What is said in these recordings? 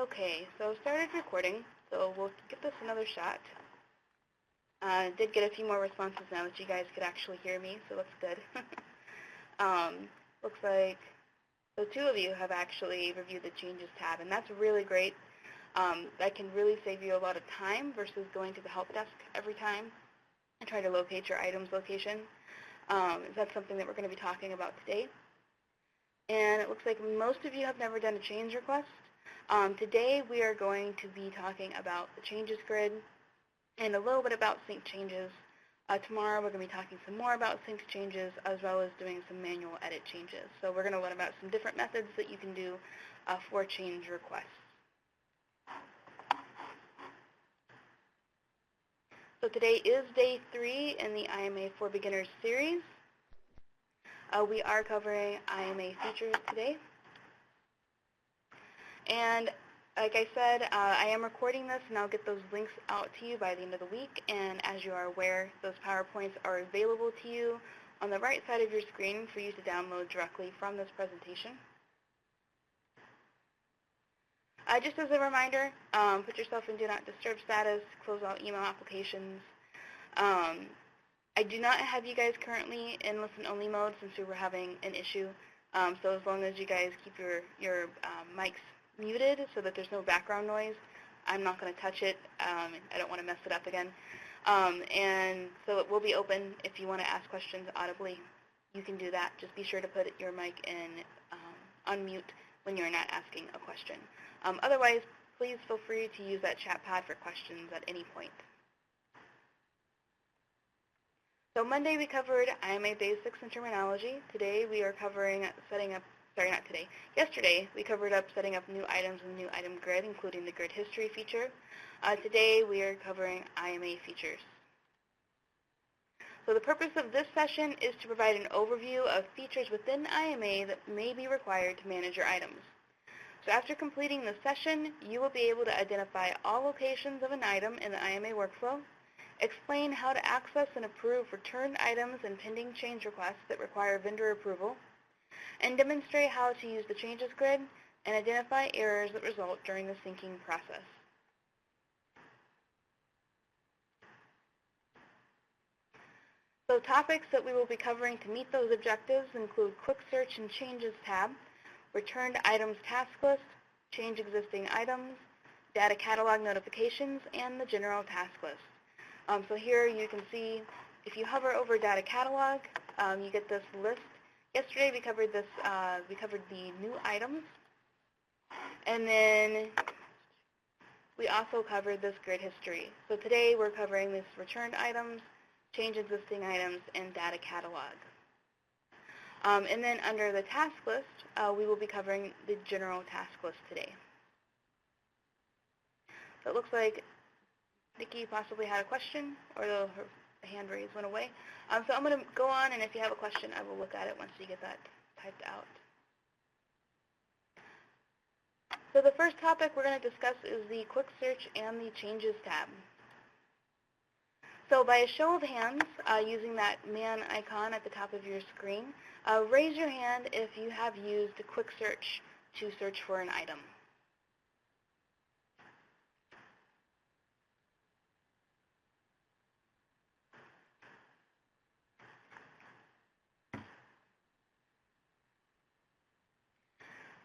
Okay, so I started recording, so we'll give this another shot. Did get a few more responses now that you guys could actually hear me, so that's good. Looks like so two of you have actually reviewed the changes tab, and that's really great. That can really save you a lot of time versus going to the help desk every time and try to locate your item's location. That's something that we're going to be talking about today. And it looks like most of you have never done a change request. Today we are going to be talking about the changes grid and a little bit about sync changes. Tomorrow we're going to be talking some more about sync changes as well as doing some manual edit changes. So we're going to learn about some different methods that you can do for change requests. So today is day 3 in the IMA for Beginners series. We are covering IMA features today. And like I said, I am recording this, and I'll get those links out to you by the end of the week. And as you are aware, those PowerPoints are available to you on the right side of your screen for you to download directly from this presentation. Just as a reminder, put yourself in Do Not Disturb status, close all email applications. I do not have you guys currently in listen-only mode since we were having an issue. So as long as you guys keep your mics muted so that there's no background noise, I'm not going to touch it. I don't want to mess it up again. And so it will be open if you want to ask questions audibly. You can do that. Just be sure to put your mic in unmute when you're not asking a question. Otherwise, please feel free to use that chat pad for questions at any point. So Monday we covered IMA basics and terminology. Today we are covering Yesterday we covered up setting up new items in the new item grid, including the grid history feature. Today we are covering IMA features. So the purpose of this session is to provide an overview of features within IMA that may be required to manage your items. So after completing the session, you will be able to identify all locations of an item in the IMA workflow, explain how to access and approve returned items and pending change requests that require vendor approval, and demonstrate how to use the changes grid and identify errors that result during the syncing process. So topics that we will be covering to meet those objectives include Quick Search and Changes tab, Returned Items Task List, Change Existing Items, Data Catalog Notifications, and the General Task List. So here you can see, if you hover over Data Catalog, you get this list. Yesterday we covered this. We covered the new items, and then we also covered this grid history. So today we're covering this returned items, change existing items, and data catalog. And then under the task list, we will be covering the general task list today. So it looks like Nikki possibly had a question, or her hand raise went away. So I'm going to go on, and if you have a question, I will look at it once you get that typed out. So the first topic we're going to discuss is the Quick Search and the Changes tab. So by a show of hands, using that man icon at the top of your screen, raise your hand if you have used the Quick Search to search for an item.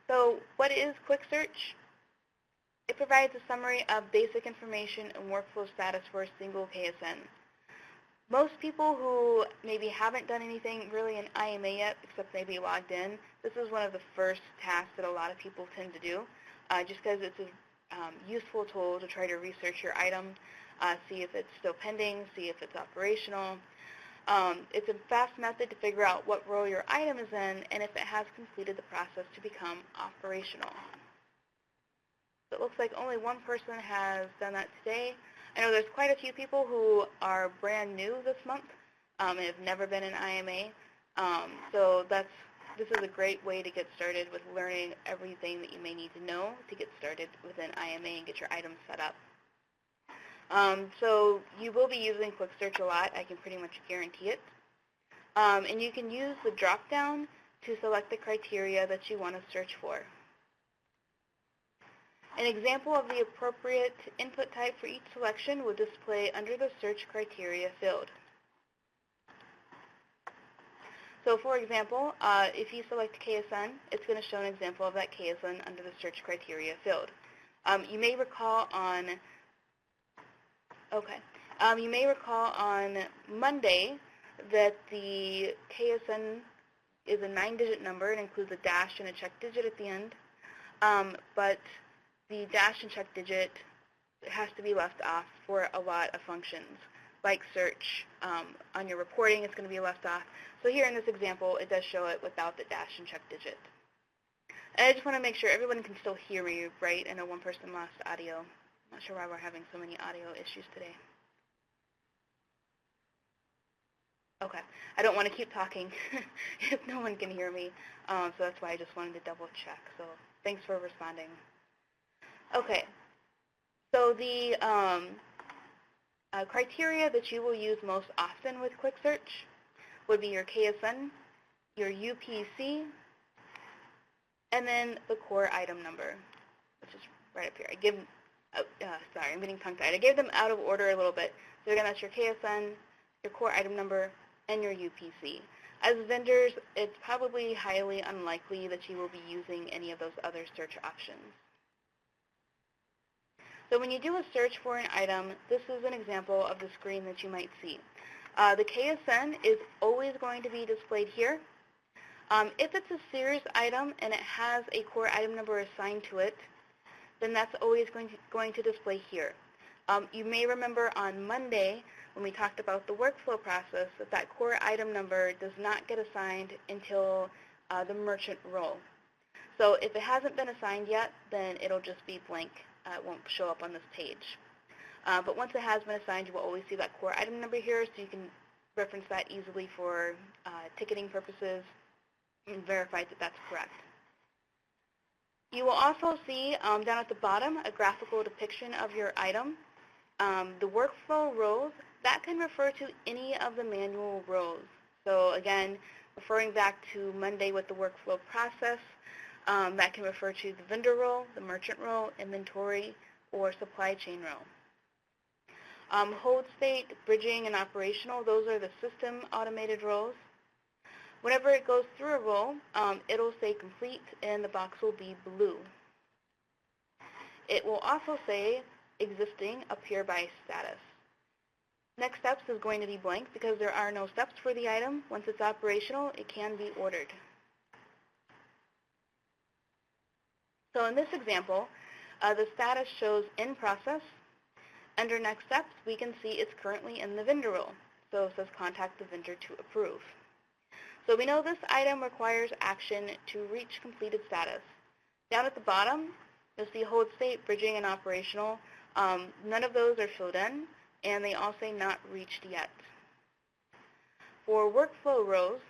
So what is Quick Search? It provides a summary of basic information and workflow status for a single KSN. Most people who maybe haven't done anything really in IMA yet, except maybe logged in, this is one of the first tasks that a lot of people tend to do, just because it's a useful tool to try to research your item, see if it's still pending, see if it's operational. It's a fast method to figure out what role your item is in and if it has completed the process to become operational. So it looks like only one person has done that today. I know there's quite a few people who are brand new this month and have never been in IMA. So this is a great way to get started with learning everything that you may need to know to get started within IMA and get your items set up. So you will be using Quick Search a lot. I can pretty much guarantee it. And you can use the drop-down to select the criteria that you want to search for. An example of the appropriate input type for each selection will display under the search criteria field. So for example, if you select KSN, it's going to show an example of that KSN under the search criteria field. You may recall on Monday that the KSN is a 9-digit number. It includes a dash and a check digit at the end. But the dash and check digit has to be left off for a lot of functions, like search. On your reporting, it's going to be left off. So here in this example, it does show it without the dash and check digit. And I just want to make sure everyone can still hear me, right? I know one person lost audio. I'm not sure why we're having so many audio issues today. Okay. I don't want to keep talking if no one can hear me. So that's why I just wanted to double check. So thanks for responding. Okay. So the criteria that you will use most often with Quick Search would be your KSN, your UPC, and then the core item number, which is right up here. Sorry, I'm getting tongue-tied. I gave them out of order a little bit. So again, that's your KSN, your core item number, and your UPC. As vendors, it's probably highly unlikely that you will be using any of those other search options. So when you do a search for an item, this is an example of the screen that you might see. The KSN is always going to be displayed here. If it's a series item and it has a core item number assigned to it, then that's always going to display here. You may remember on Monday when we talked about the workflow process that core item number does not get assigned until the merchant role. So if it hasn't been assigned yet, then it'll just be blank. It won't show up on this page. But once it has been assigned, you will always see that core item number here, so you can reference that easily for ticketing purposes and verify that that's correct. You will also see down at the bottom a graphical depiction of your item. The workflow roles, that can refer to any of the manual roles. So again, referring back to Monday with the workflow process, that can refer to the vendor role, the merchant role, inventory, or supply chain role. Hold state, bridging, and operational, those are the system automated roles. Whenever it goes through a role, it'll say complete and the box will be blue. It will also say existing up here by status. Next steps is going to be blank because there are no steps for the item. Once it's operational, it can be ordered. So in this example, the status shows in process. Under next steps, we can see it's currently in the vendor role. So it says contact the vendor to approve. So we know this item requires action to reach completed status. Down at the bottom, you'll see hold state, bridging, and operational. None of those are filled in, and they all say not reached yet. For workflow rows,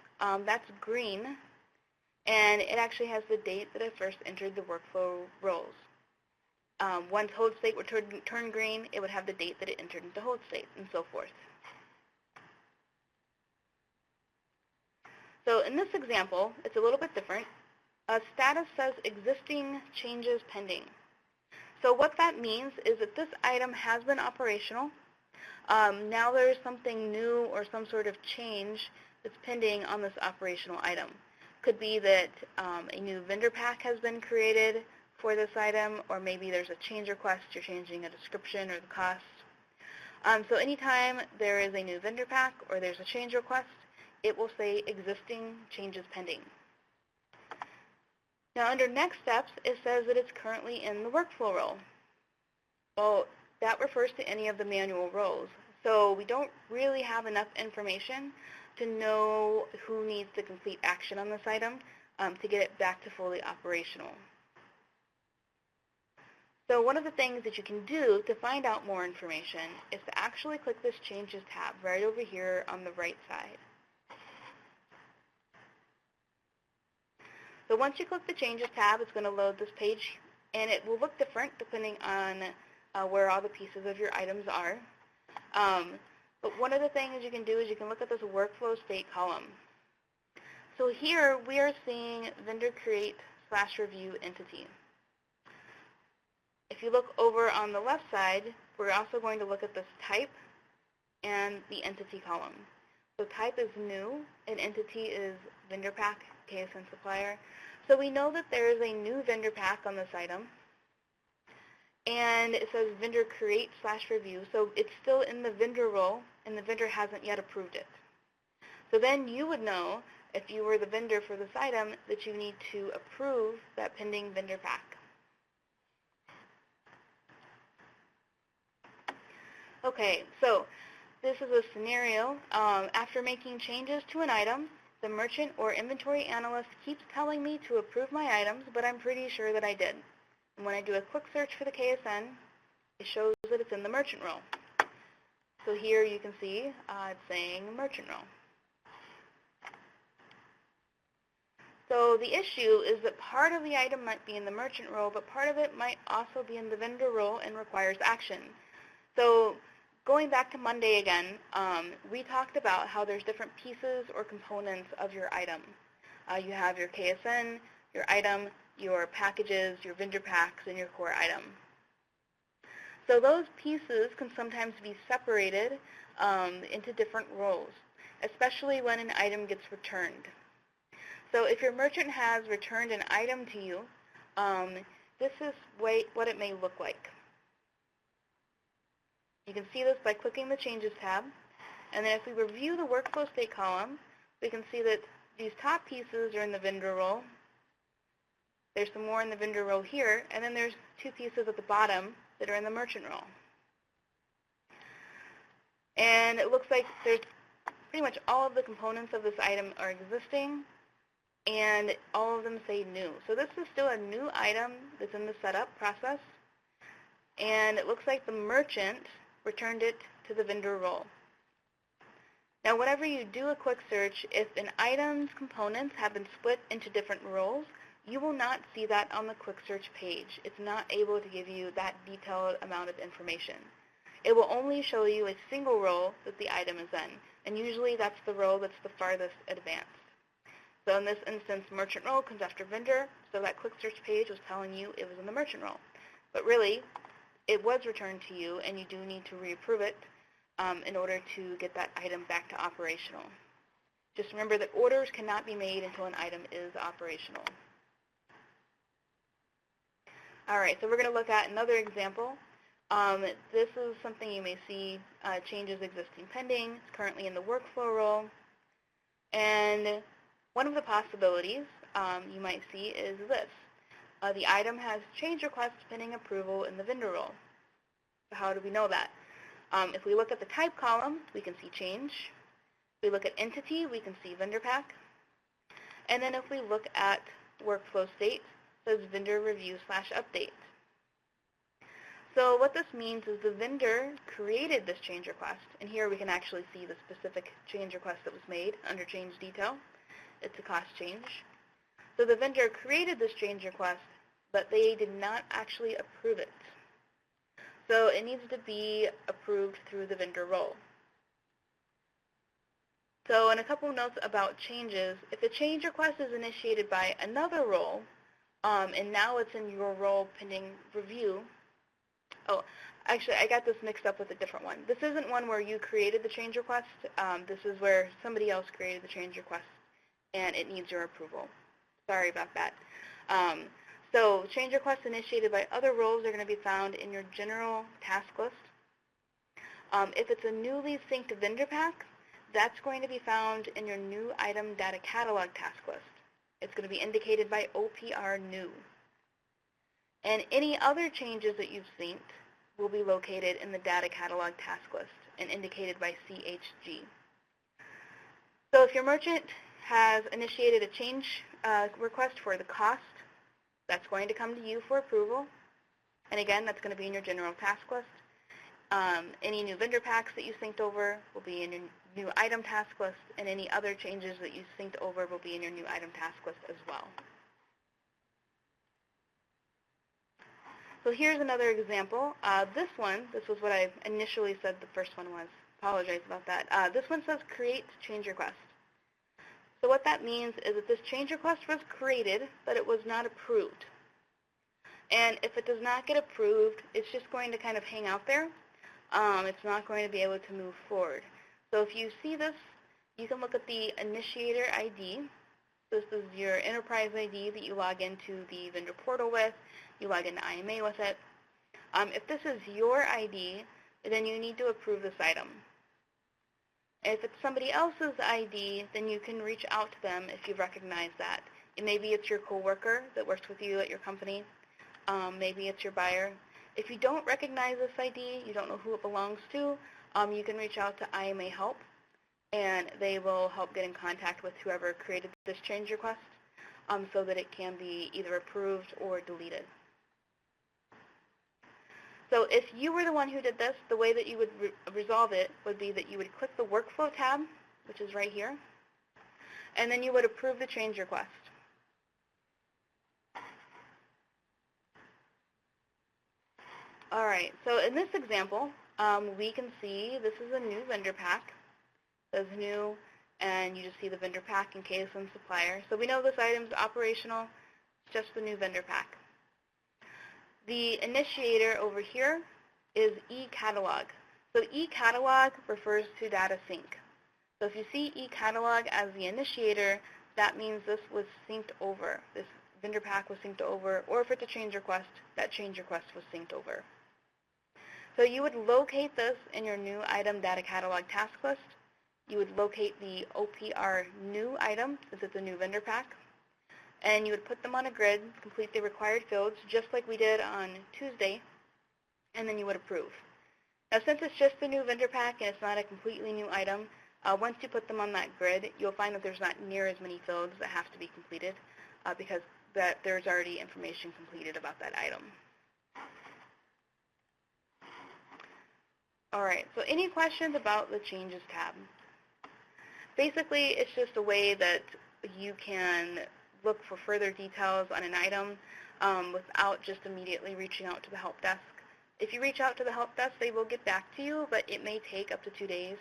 that's green, and it actually has the date that I first entered the workflow roles. Once hold state would turn green, it would have the date that it entered into hold state, and so forth. So in this example, it's a little bit different. Status says existing changes pending. So what that means is that this item has been operational. Now there's something new or some sort of change that's pending on this operational item. Could be that a new vendor pack has been created for this item, or maybe there's a change request, you're changing a description or the cost. So anytime there is a new vendor pack or there's a change request, it will say existing changes pending. Now under next steps, it says that it's currently in the workflow role. Well, that refers to any of the manual roles. So we don't really have enough information to know who needs to complete action on this item to get it back to fully operational. So one of the things that you can do to find out more information is to actually click this Changes tab right over here on the right side. So once you click the Changes tab, it's going to load this page, and it will look different depending on where all the pieces of your items are. But one of the things you can do is you can look at this workflow state column. So here we are seeing vendor create /review entity. If you look over on the left side, we're also going to look at this type and the entity column. So type is new, and entity is vendor pack, KSN supplier. So we know that there is a new vendor pack on this item, and it says vendor create/review, so it's still in the vendor role, and the vendor hasn't yet approved it. So then you would know, if you were the vendor for this item, that you need to approve that pending vendor pack. Okay, so this is a scenario. After making changes to an item, the merchant or inventory analyst keeps telling me to approve my items, but I'm pretty sure that I did. And when I do a quick search for the KSN, it shows that it's in the merchant role. So here you can see it's saying merchant role. So the issue is that part of the item might be in the merchant role, but part of it might also be in the vendor role and requires action. So going back to Monday again, we talked about how there's different pieces or components of your item. You have your KSN, your item, your packages, your vendor packs, and your core item. So those pieces can sometimes be separated into different roles, especially when an item gets returned. So if your merchant has returned an item to you, this is what it may look like. You can see this by clicking the Changes tab. And then if we review the Workflow State column, we can see that these top pieces are in the vendor role. There's some more in the vendor role here, and then there's two pieces at the bottom that are in the merchant role. And it looks like there's pretty much all of the components of this item are existing, and all of them say new. So this is still a new item that's in the setup process, and it looks like the merchant returned it to the vendor role. Now, whenever you do a quick search, if an item's components have been split into different roles, you will not see that on the quick search page. It's not able to give you that detailed amount of information. It will only show you a single role that the item is in, and usually that's the role that's the farthest advanced. So in this instance, merchant role comes after vendor, so that quick search page was telling you it was in the merchant role. But really, it was returned to you, and you do need to reapprove it in order to get that item back to operational. Just remember that orders cannot be made until an item is operational. All right, so we're going to look at another example. This is something you may see, changes existing pending. It's currently in the workflow role. And one of the possibilities you might see is this. The item has change request pending approval in the vendor role. So how do we know that? If we look at the type column, we can see change. If we look at entity, we can see vendor pack. And then if we look at workflow state, it says vendor review/update. So what this means is the vendor created this change request. And here we can actually see the specific change request that was made under change detail. It's a cost change. So the vendor created this change request, but they did not actually approve it. So it needs to be approved through the vendor role. So, and a couple notes about changes. If a change request is initiated by another role, and now it's in your role pending review, oh, actually, I got this mixed up with a different one. This isn't one where you created the change request. This is where somebody else created the change request, and it needs your approval. Sorry about that. So change requests initiated by other roles are going to be found in your general task list. If it's a newly synced vendor pack, that's going to be found in your new item data catalog task list. It's going to be indicated by OPR new. And any other changes that you've synced will be located in the data catalog task list and indicated by CHG. So if your merchant has initiated a change request for the cost, that's going to come to you for approval. And again, that's going to be in your general task list. Any new vendor packs that you synced over will be in your new item task list, and any other changes that you synced over will be in your new item task list as well. So here's another example. This was what I initially said the first one was. Apologize about that. This one says create change request. So what that means is that this change request was created, but it was not approved. And if it does not get approved, it's just going to kind of hang out there. It's not going to be able to move forward. So if you see this, you can look at the initiator ID. This is your enterprise ID that you log into the vendor portal with. You log into IMA with it. If this is your ID, then you need to approve this item. If it's somebody else's ID, then you can reach out to them if you recognize that. Maybe it's your coworker that works with you at your company. Maybe it's your buyer. If you don't recognize this ID, you don't know who it belongs to, you can reach out to IMA Help, and they will help get in contact with whoever created this change request so that it can be either approved or deleted. So if you were the one who did this, the way that you would resolve it would be that you would click the Workflow tab, which is right here, and then you would approve the change request. All right, so in this example, we can see this is a new vendor pack. It says new, and you just see the vendor pack and KSM supplier. So we know this item is operational. It's just the new vendor pack. The initiator over here is eCatalog. So eCatalog refers to data sync. So if you see eCatalog as the initiator, that means this was synced over. This vendor pack was synced over, or if it's a change request, that change request was synced over. So you would locate this in your new item data catalog task list. You would locate the OPR new item, since it's a new vendor pack, and you would put them on a grid, complete the required fields, just like we did on Tuesday, and then you would approve. Now, since it's just the new vendor pack and it's not a completely new item, once you put them on that grid, you'll find that there's not near as many fields that have to be completed because there's already information completed about that item. All right, so any questions about the Changes tab? Basically, it's just a way that you can look for further details on an item without just immediately reaching out to the help desk. If you reach out to the help desk, they will get back to you, but it may take up to 2 days.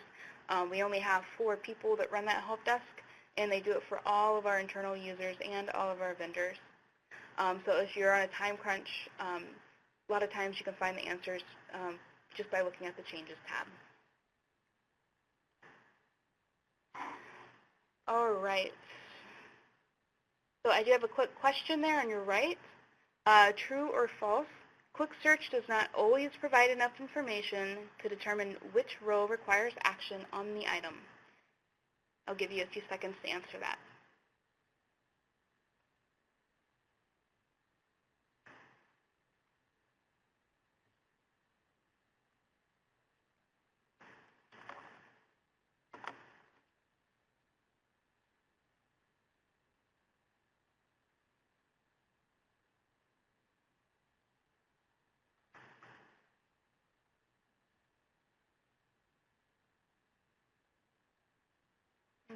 We only have 4 people that run that help desk, and they do it for all of our internal users and all of our vendors. So if you're on a time crunch, a lot of times you can find the answers just by looking at the Changes tab. All right. So I do have a quick question there on your right. True or false? Quick search does not always provide enough information to determine which row requires action on the item. I'll give you a few seconds to answer that.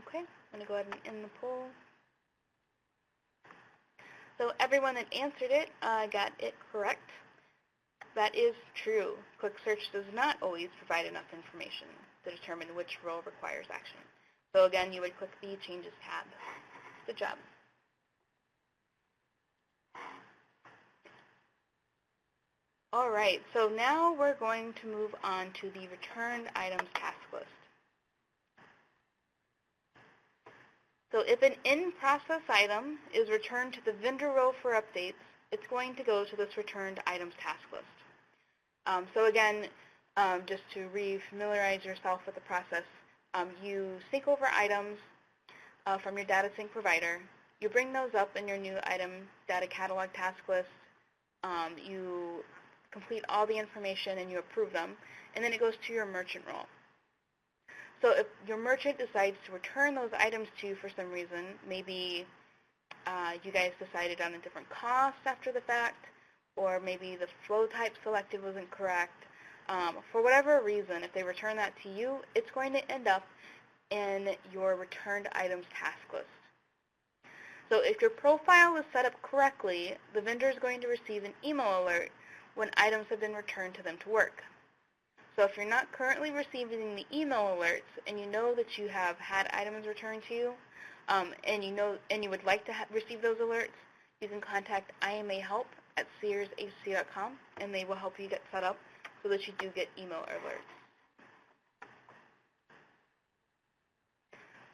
Okay, I'm going to go ahead and end the poll. So everyone that answered it got it correct. That is true. Quick search does not always provide enough information to determine which row requires action. So again, you would click the Changes tab. Good job. All right, so now we're going to move on to the returned items task list. So if an in-process item is returned to the vendor row for updates, it's going to go to this returned items task list. So again, just to re-familiarize yourself with the process, you sync over items from your data sync provider. You bring those up in your new item data catalog task list. You complete all the information and you approve them, and then it goes to your merchant role. So if your merchant decides to return those items to you for some reason, maybe you guys decided on a different cost after the fact, or maybe the flow type selected wasn't correct. For whatever reason, if they return that to you, it's going to end up in your returned items task list. So if your profile is set up correctly, the vendor is going to receive an email alert when items have been returned to them to work. So if you're not currently receiving the email alerts and you know that you have had items returned to you, and you would like to receive those alerts, you can contact IMA Help at searshc.com, and they will help you get set up so that you do get email alerts.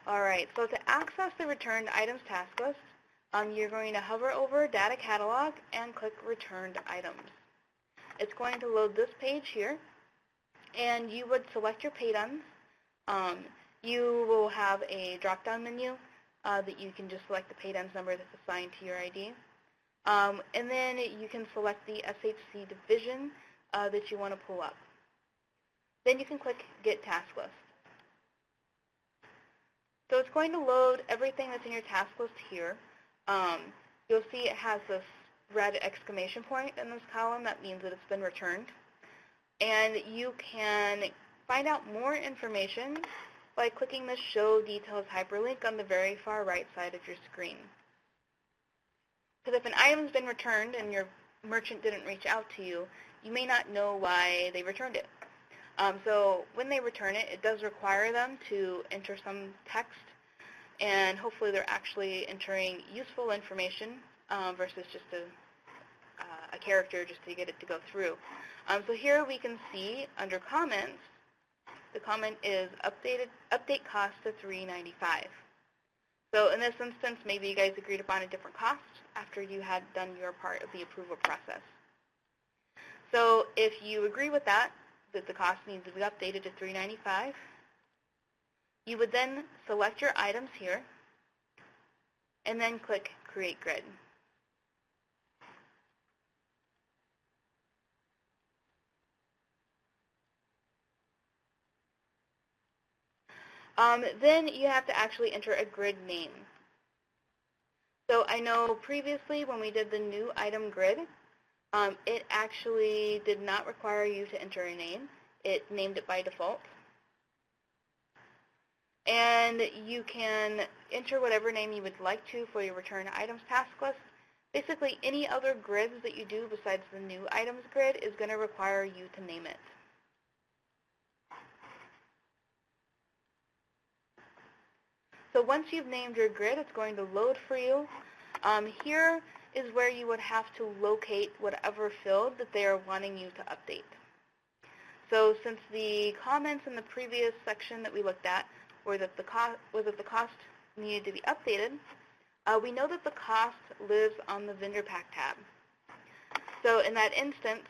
All right, so to access the returned items task list, you're going to hover over Data Catalog and click Returned Items. It's going to load this page here, and you would select your paid-ins. You will have a drop-down menu that you can just select the paid-ins number that's assigned to your ID. And then you can select the SHC division that you want to pull up. Then you can click Get Task List. So it's going to load everything that's in your task list here. You'll see it has this red exclamation point in this column. That means that it's been returned. And you can find out more information by clicking the Show Details hyperlink on the very far right side of your screen. Because if an item's been returned and your merchant didn't reach out to you, you may not know why they returned it. So when they return it, it does require them to enter some text, and hopefully they're actually entering useful information versus just a character just to get it to go through. So here we can see under comments, the comment is update cost to $3.95. So in this instance, maybe you guys agreed upon a different cost after you had done your part of the approval process. So if you agree with that the cost needs to be updated to $3.95, you would then select your items here and then click Create Grid. Then you have to actually enter a grid name. So I know previously when we did the new item grid, it actually did not require you to enter a name. It named it by default. And you can enter whatever name you would like to for your return items task list. Basically, any other grids that you do besides the new items grid is going to require you to name it. So once you've named your grid, it's going to load for you. Here is where you would have to locate whatever field that they are wanting you to update. So since the comments in the previous section that we looked at were that the cost needed to be updated, we know that the cost lives on the vendor pack tab. So in that instance,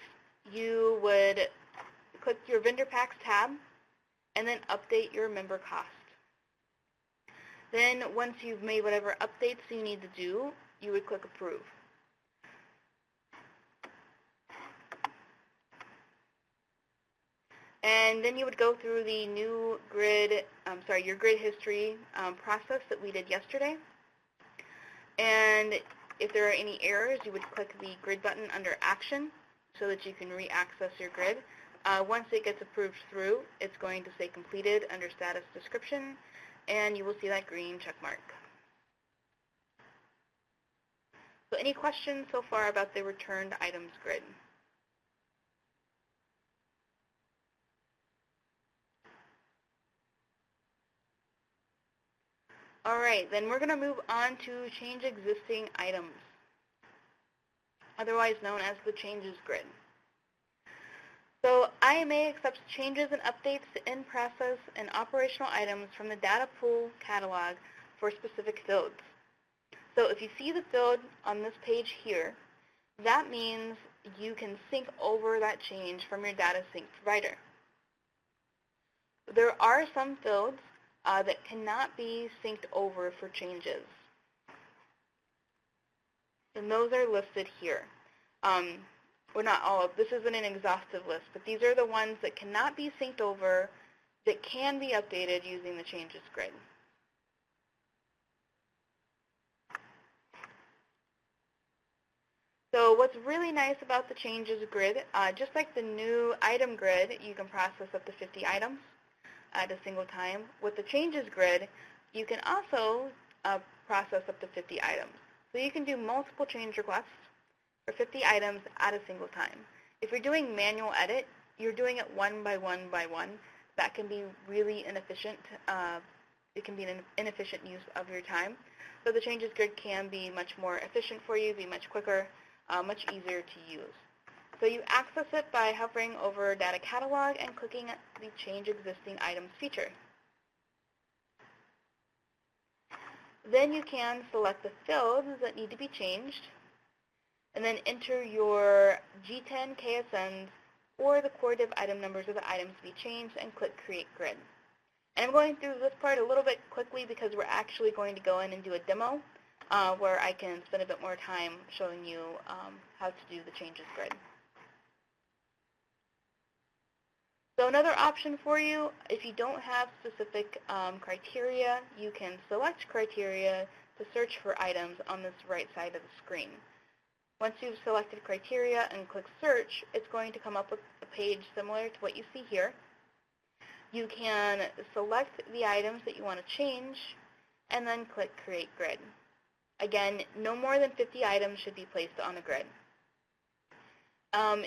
you would click your vendor packs tab and then update your member cost. Then once you've made whatever updates you need to do, you would click Approve. And then you would go through the new grid, your grid history process that we did yesterday. And if there are any errors, you would click the grid button under Action so that you can re-access your grid. Once it gets approved through, it's going to say Completed under Status Description, and you will see that green check mark. So any questions so far about the returned items grid? All right, then we're going to move on to change existing items, otherwise known as the changes grid. So IMA accepts changes and updates to in-process and operational items from the data pool catalog for specific fields. So if you see the field on this page here, that means you can sync over that change from your data sync provider. There are some fields that cannot be synced over for changes. And those are listed here. Well, not all of, this isn't an exhaustive list, but these are the ones that cannot be synced over that can be updated using the changes grid. So what's really nice about the changes grid, just like the new item grid, you can process up to 50 items at a single time. With the changes grid, you can also process up to 50 items. So you can do multiple change requests for 50 items at a single time. If you're doing manual edit, you're doing it one by one by one. That can be really inefficient. It can be an inefficient use of your time. So the changes grid can be much more efficient for you, be much quicker, much easier to use. So you access it by hovering over Data Catalog and clicking the Change Existing Items feature. Then you can select the fields that need to be changed, and then enter your G10 KSNs or the core div item numbers of the items to be changed, and click Create Grid. And I'm going through this part a little bit quickly because we're actually going to go in and do a demo where I can spend a bit more time showing you how to do the changes grid. So another option for you, if you don't have specific criteria, you can select criteria to search for items on this right side of the screen. Once you've selected criteria and click search, it's going to come up with a page similar to what you see here. You can select the items that you want to change and then click Create Grid. Again, no more than 50 items should be placed on a grid.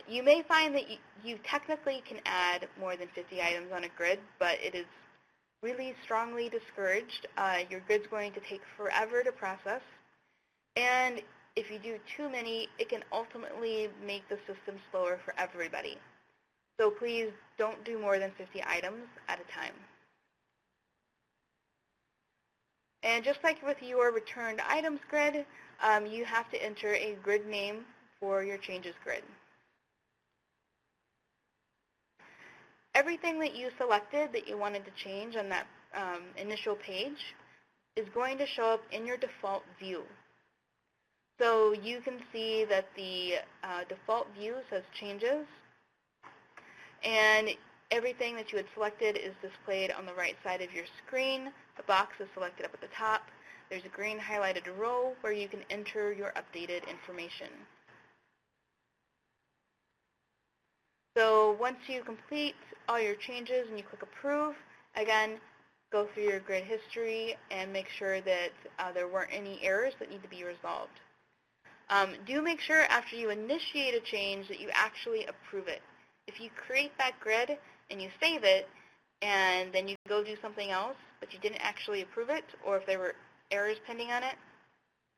You may find that you technically can add more than 50 items on a grid, but it is really strongly discouraged. Your grid's going to take forever to process, and if you do too many, it can ultimately make the system slower for everybody. So please don't do more than 50 items at a time. And just like with your returned items grid, you have to enter a grid name for your changes grid. Everything that you selected that you wanted to change on that initial page is going to show up in your default view. So you can see that the default view says changes, and everything that you had selected is displayed on the right side of your screen. The box is selected up at the top. There's a green highlighted row where you can enter your updated information. So once you complete all your changes and you click Approve, again, go through your grid history and make sure that there weren't any errors that need to be resolved. Do make sure after you initiate a change that you actually approve it. If you create that grid and you save it, and then you go do something else, but you didn't actually approve it, or if there were errors pending on it,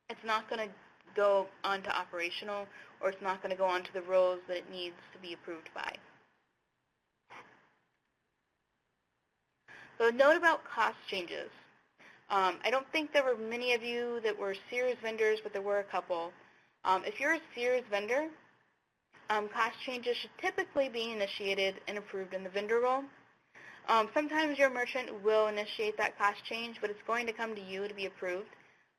it's not going to go onto operational, or it's not going to go onto the rows that it needs to be approved by. So a note about cost changes. I don't think there were many of you that were Sears vendors, but there were a couple. If you're a Sears vendor, cost changes should typically be initiated and approved in the vendor role. Sometimes your merchant will initiate that cost change, but it's going to come to you to be approved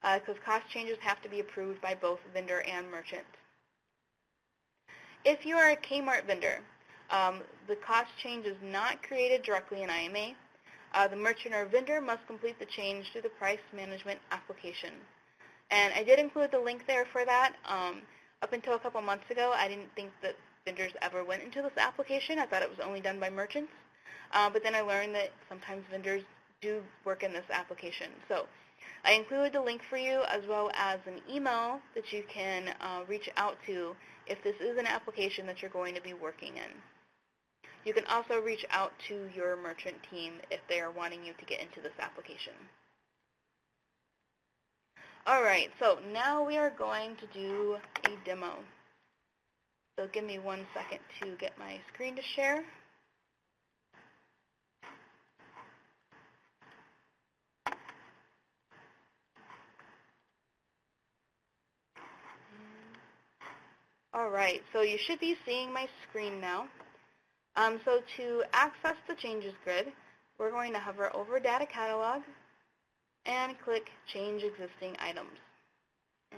because cost changes have to be approved by both vendor and merchant. If you are a Kmart vendor, the cost change is not created directly in IMA. The merchant or vendor must complete the change through the price management application. And I did include the link there for that. Up until a couple months ago, I didn't think that vendors ever went into this application. I thought it was only done by merchants. But then I learned that sometimes vendors do work in this application. So I included the link for you as well as an email that you can reach out to if this is an application that you're going to be working in. You can also reach out to your merchant team if they are wanting you to get into this application. All right, so now we are going to do a demo. So give me 1 second to get my screen to share. All right, so you should be seeing my screen now. So to access the changes grid, we're going to hover over Data Catalog and click Change Existing Items.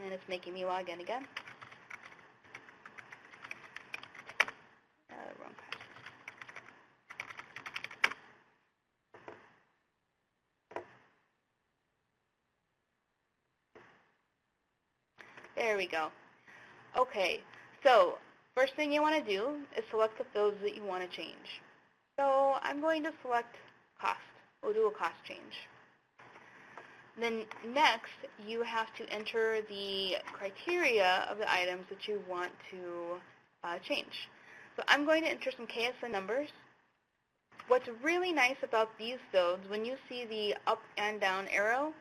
And it's making me log in again. Wrong password. There we go. Okay, so first thing you want to do is select the fields that you want to change. So I'm going to select cost. We'll do a cost change. Then next, you have to enter the criteria of the items that you want to change. So I'm going to enter some KSN numbers. What's really nice about these fields, when you see the up and down arrow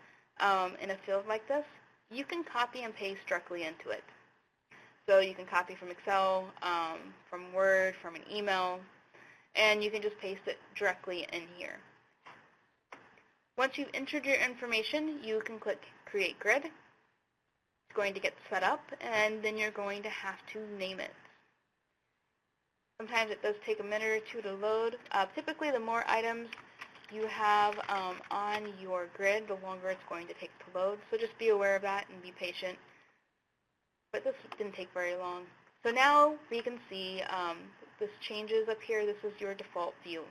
in a field like this, you can copy and paste directly into it. So you can copy from Excel, from Word, from an email, and you can just paste it directly in here. Once you've entered your information, you can click Create Grid. It's going to get set up, and then you're going to have to name it. Sometimes it does take a minute or two to load. Typically, the more items you have on your grid, the longer it's going to take to load. So just be aware of that and be patient. But this didn't take very long. So now we can see this changes up here. This is your default view.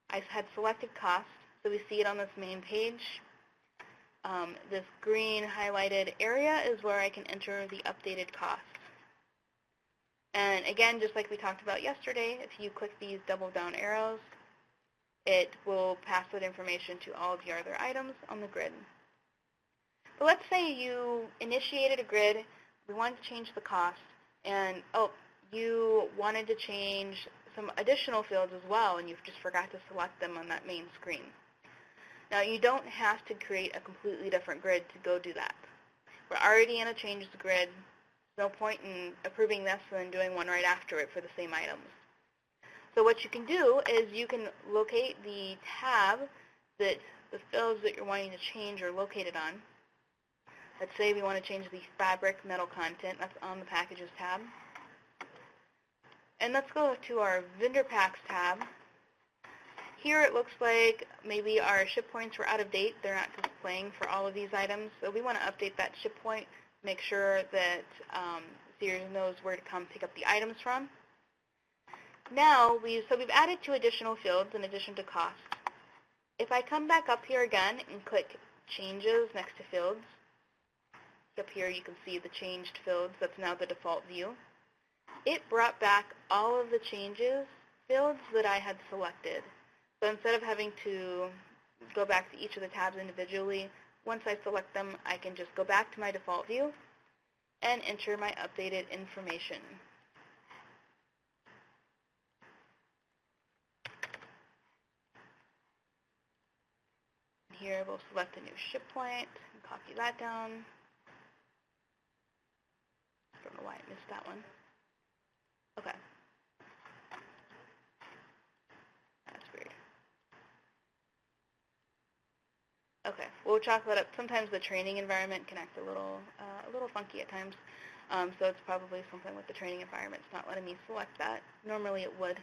I had selected cost, so we see it on this main page. This green highlighted area is where I can enter the updated cost. And again, just like we talked about yesterday, if you click these double down arrows, it will pass that information to all of your other items on the grid. But let's say you initiated a grid, we wanted to change the cost, and you wanted to change some additional fields as well, and you just forgot to select them on that main screen. Now, you don't have to create a completely different grid to go do that. We're already in a change the grid. No point in approving this and then doing one right after it for the same items. So what you can do is you can locate the tab that the fields that you're wanting to change are located on. Let's say we want to change the fabric metal content. That's on the Packages tab. And let's go to our Vendor Packs tab. Here it looks like maybe our ship points were out of date. They're not displaying for all of these items. So we want to update that ship point, make sure that Sears knows where to come pick up the items from. Now, we've added 2 additional fields in addition to cost. If I come back up here again and click Changes next to Fields, up here you can see the changed fields. That's now the default view. It brought back all of the changes fields that I had selected. So instead of having to go back to each of the tabs individually, once I select them, I can just go back to my default view and enter my updated information. Here we'll select a new ship point and copy that down. I don't know why I missed that one. Okay. That's weird. Okay, we'll chalk that up. Sometimes the training environment can act a little funky at times, so it's probably something with the training environment. It's not letting me select that. Normally it would.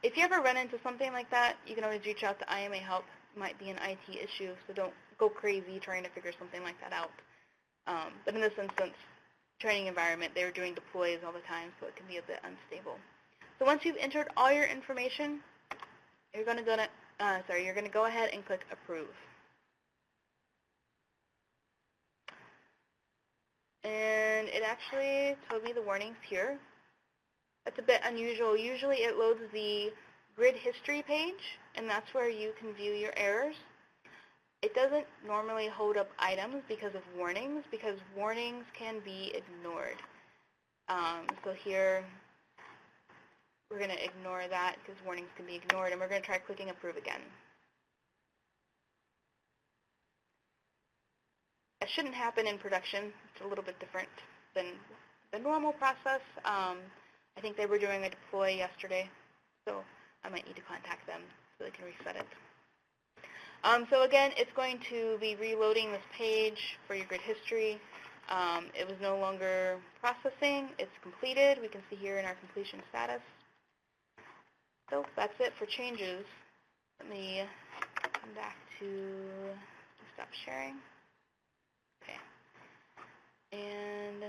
If you ever run into something like that, you can always reach out to IMA help. It might be an IT issue, so don't go crazy trying to figure something like that out. But in this instance, training environment, they were doing deploys all the time, so it can be a bit unstable. So once you've entered all your information, you're going to go ahead and click Approve. And it actually told me the warnings here. That's a bit unusual. Usually it loads the grid history page, and that's where you can view your errors. It doesn't normally hold up items because of warnings, because warnings can be ignored. So here, we're going to ignore that because warnings can be ignored, and we're going to try clicking Approve again. That shouldn't happen in production. It's a little bit different than the normal process. I think they were doing a deploy yesterday, so I might need to contact them so they can reset it. So again, it's going to be reloading this page for your grid history. It was no longer processing. It's completed. We can see here in our completion status. So that's it for changes. Let me come back to stop sharing. Okay. And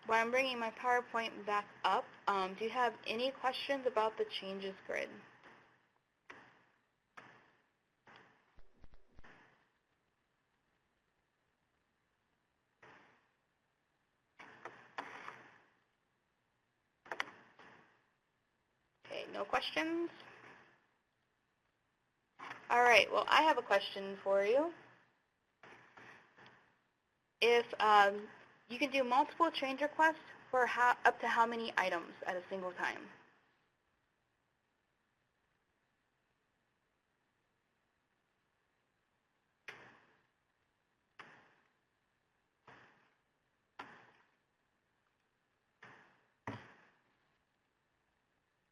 while I'm bringing my PowerPoint back up, do you have any questions about the changes grid? Okay, no questions? All right, well, I have a question for you. If you can do multiple change requests for up to how many items at a single time?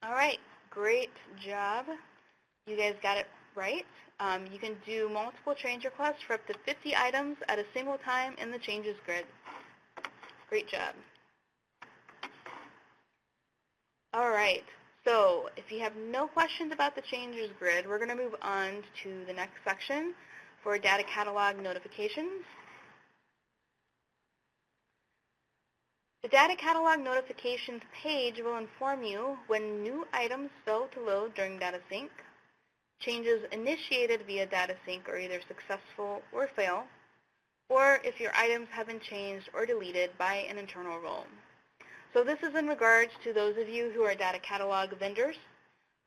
All right, great job. You guys got it right. You can do multiple change requests for up to 50 items at a single time in the changes grid. Great job. All right, so if you have no questions about the changes grid, we're going to move on to the next section for data catalog notifications. The data catalog notifications page will inform you when new items fail to load during data sync. Changes initiated via data sync are either successful or fail, or if your items have been changed or deleted by an internal role. So this is in regards to those of you who are data catalog vendors.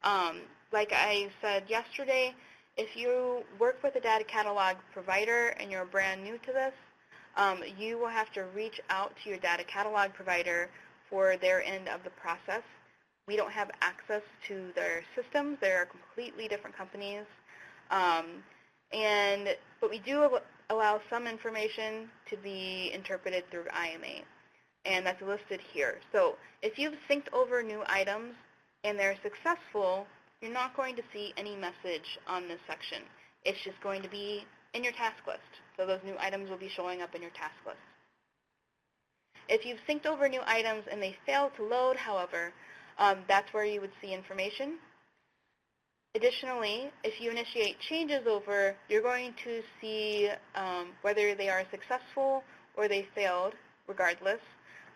Like I said yesterday, if you work with a data catalog provider and you're brand new to this, you will have to reach out to your data catalog provider for their end of the process. We don't have access to their systems. They're completely different companies. But we do allow some information to be interpreted through IMA, and that's listed here. So if you've synced over new items and they're successful, you're not going to see any message on this section. It's just going to be in your task list. So those new items will be showing up in your task list. If you've synced over new items and they fail to load, however, that's where you would see information. Additionally, if you initiate changes over, you're going to see whether they are successful or they failed, regardless,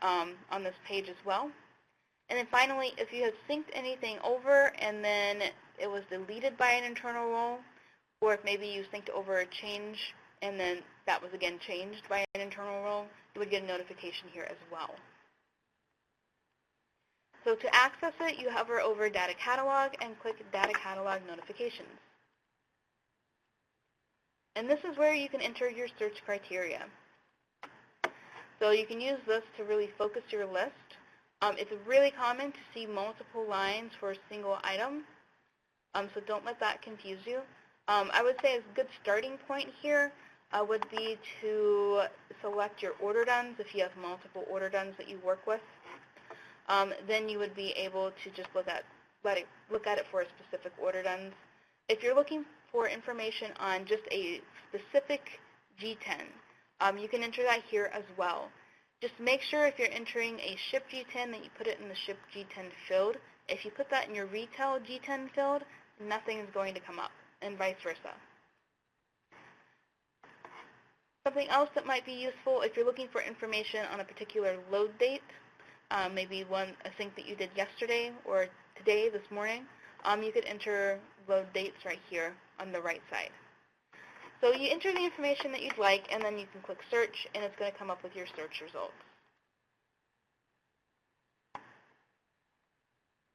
on this page as well. And then finally, if you have synced anything over and then it was deleted by an internal role, or if maybe you synced over a change and then that was again changed by an internal role, you would get a notification here as well. So to access it, you hover over Data Catalog and click Data Catalog Notifications. And this is where you can enter your search criteria. So you can use this to really focus your list. It's really common to see multiple lines for a single item, so don't let that confuse you. I would say a good starting point here would be to select your order dones if you have multiple order dones that you work with. Then you would be able to just look at it for a specific order dones. If you're looking for information on just a specific G10, you can enter that here as well. Just make sure if you're entering a ship G10 that you put it in the ship G10 field. If you put that in your retail G10 field, nothing is going to come up, and vice versa. Something else that might be useful if you're looking for information on a particular load date, maybe a sync that you did yesterday or today, this morning, you could enter load dates right here on the right side. So you enter the information that you'd like, and then you can click search, and it's going to come up with your search results.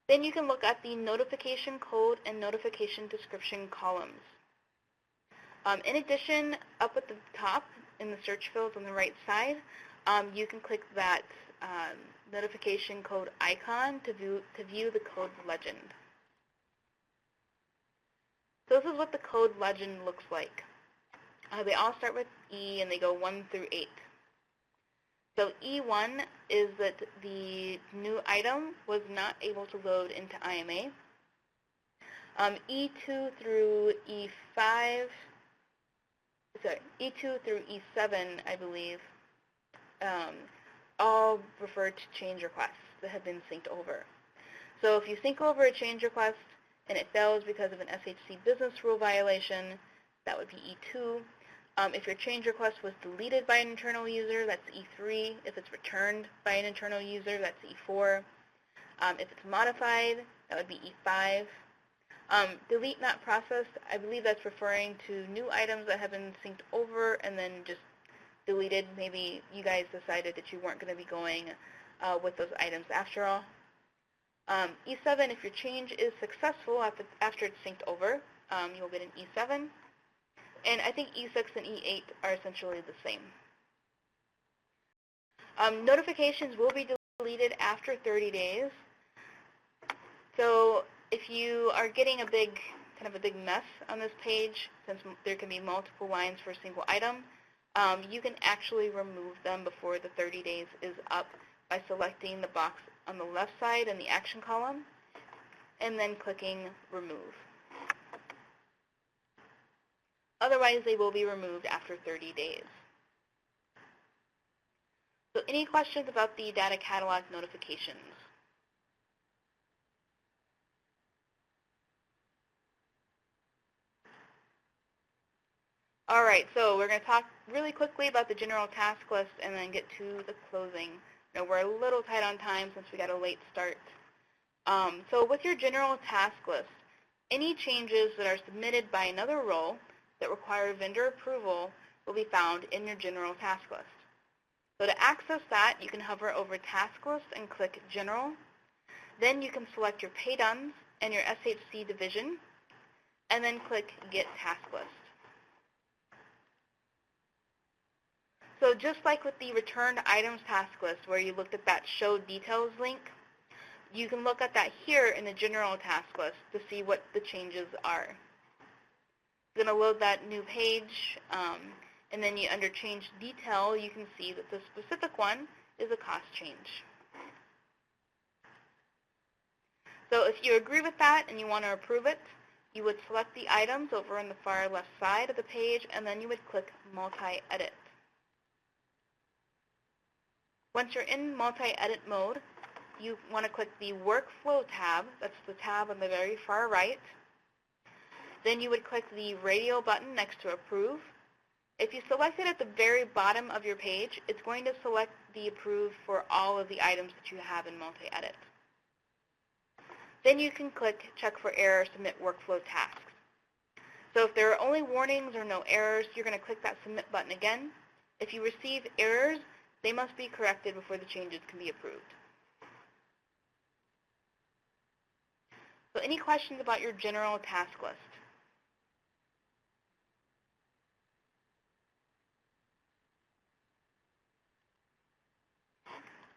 Then you can look at the notification code and notification description columns. In addition, up at the top in the search fields on the right side, you can click that notification code icon to view the code legend. So this is what the code legend looks like. They all start with E and they go 1 through 8. So E1 is that the new item was not able to load into IMA. E2 through E5, E2 through E7, I believe, all refer to change requests that have been synced over. So if you sync over a change request and it fails because of an SHC business rule violation, that would be E2. If your change request was deleted by an internal user, that's E3. If it's returned by an internal user, that's E4. If it's modified, that would be E5. Delete not processed, I believe that's referring to new items that have been synced over and then just deleted. Maybe you guys decided that you weren't going to be going with those items after all. E7, if your change is successful after it's synced over, you'll get an E7. And I think E6 and E8 are essentially the same. Notifications will be deleted after 30 days. So if you are getting a big mess on this page, since there can be multiple lines for a single item, you can actually remove them before the 30 days is up by selecting the box on the left side in the action column and then clicking Remove. Otherwise, they will be removed after 30 days. So any questions about the data catalog notifications? All right, so we're going to talk really quickly about the general task list and then get to the closing. We're a little tight on time since we got a late start. So with your general task list, any changes that are submitted by another role that require vendor approval will be found in your general task list. So to access that, you can hover over Task List and click General. Then you can select your pay dones and your SHC division, and then click Get Task List. So just like with the Returned Items task list where you looked at that Show Details link, you can look at that here in the General task list to see what the changes are. It's going to load that new page, and then under Change Detail, you can see that the specific one is a cost change. So if you agree with that and you want to approve it, you would select the items over on the far left side of the page, and then you would click Multi-Edit. Once you're in multi-edit mode, you want to click the Workflow tab. That's the tab on the very far right. Then you would click the radio button next to Approve. If you select it at the very bottom of your page, it's going to select the Approve for all of the items that you have in multi-edit. Then you can click Check for Error, Submit Workflow Tasks. So if there are only warnings or no errors, you're going to click that Submit button again. If you receive errors, they must be corrected before the changes can be approved. So any questions about your general task list?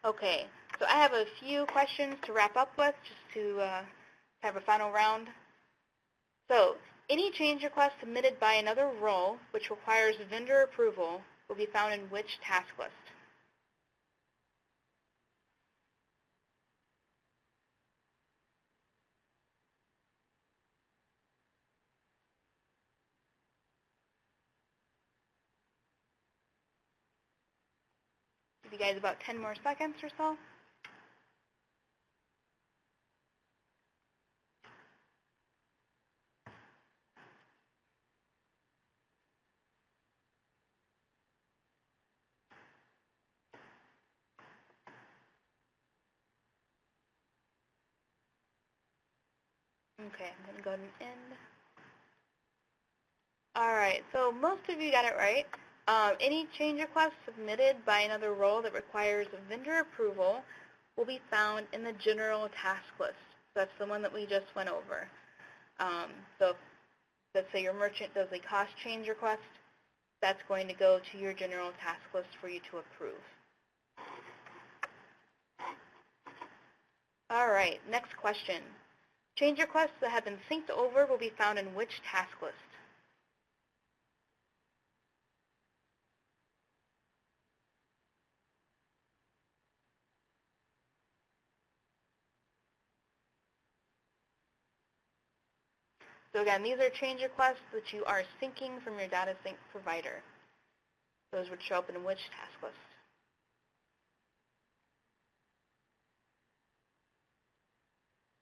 Okay, so I have a few questions to wrap up with, just to have a final round. So any change request submitted by another role which requires vendor approval will be found in which task list? Give you guys about 10 more seconds or so. Okay, I'm going to go ahead and end. All right, so most of you got it right. Any change request submitted by another role that requires vendor approval will be found in the general task list. That's the one that we just went over. So let's say your merchant does a cost change request, that's going to go to your general task list for you to approve. All right, next question. Change requests that have been synced over will be found in which task list? So again, these are change requests that you are syncing from your data sync provider. Those would show up in which task list?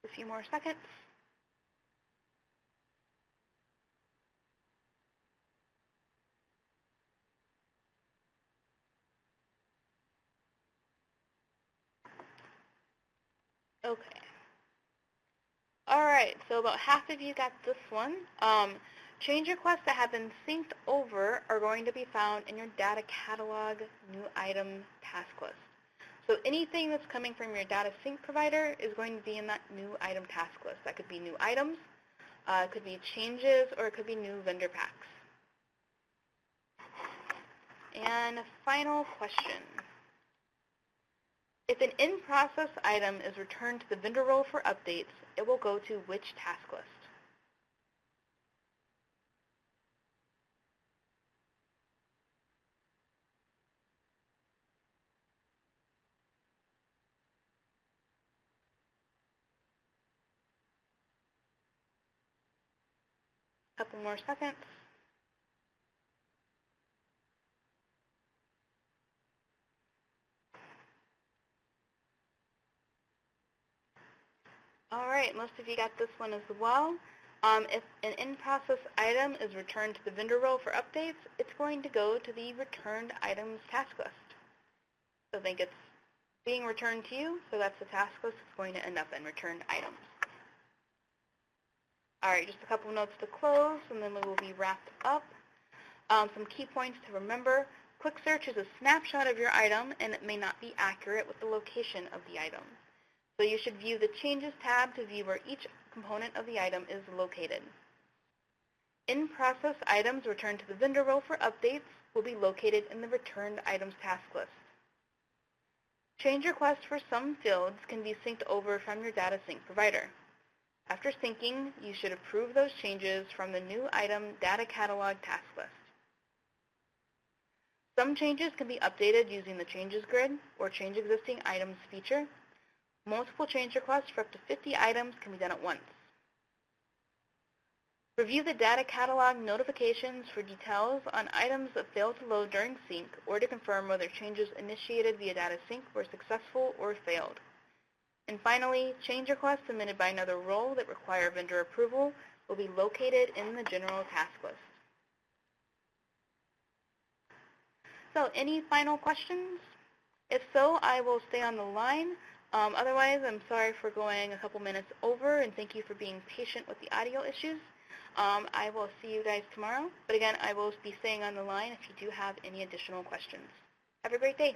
A few more seconds. Okay. All right, so about half of you got this one. Change requests that have been synced over are going to be found in your data catalog new item task list. So anything that's coming from your data sync provider is going to be in that new item task list. That could be new items, it could be changes, or it could be new vendor packs. And a final question. If an in-process item is returned to the vendor role for updates, it will go to which task list? couple more seconds. All right, most of you got this one as well. If an in-process item is returned to the vendor role for updates, it's going to go to the returned items task list. So think it's being returned to you, so that's the task list. It's going to end up in returned items. All right, just a couple notes to close, and then we will be wrapped up. Some key points to remember. Quick search is a snapshot of your item, and it may not be accurate with the location of the item. So you should view the Changes tab to view where each component of the item is located. In-process items returned to the vendor role for updates will be located in the Returned Items task list. Change requests for some fields can be synced over from your data sync provider. After syncing, you should approve those changes from the New Item Data Catalog task list. Some changes can be updated using the Changes grid or Change Existing Items feature. Multiple change requests for up to 50 items can be done at once. Review the data catalog notifications for details on items that failed to load during sync or to confirm whether changes initiated via data sync were successful or failed. And finally, change requests submitted by another role that require vendor approval will be located in the general task list. So any final questions? If so, I will stay on the line. Otherwise, I'm sorry for going a couple minutes over, and thank you for being patient with the audio issues. I will see you guys tomorrow. But again, I will be staying on the line if you do have any additional questions. Have a great day.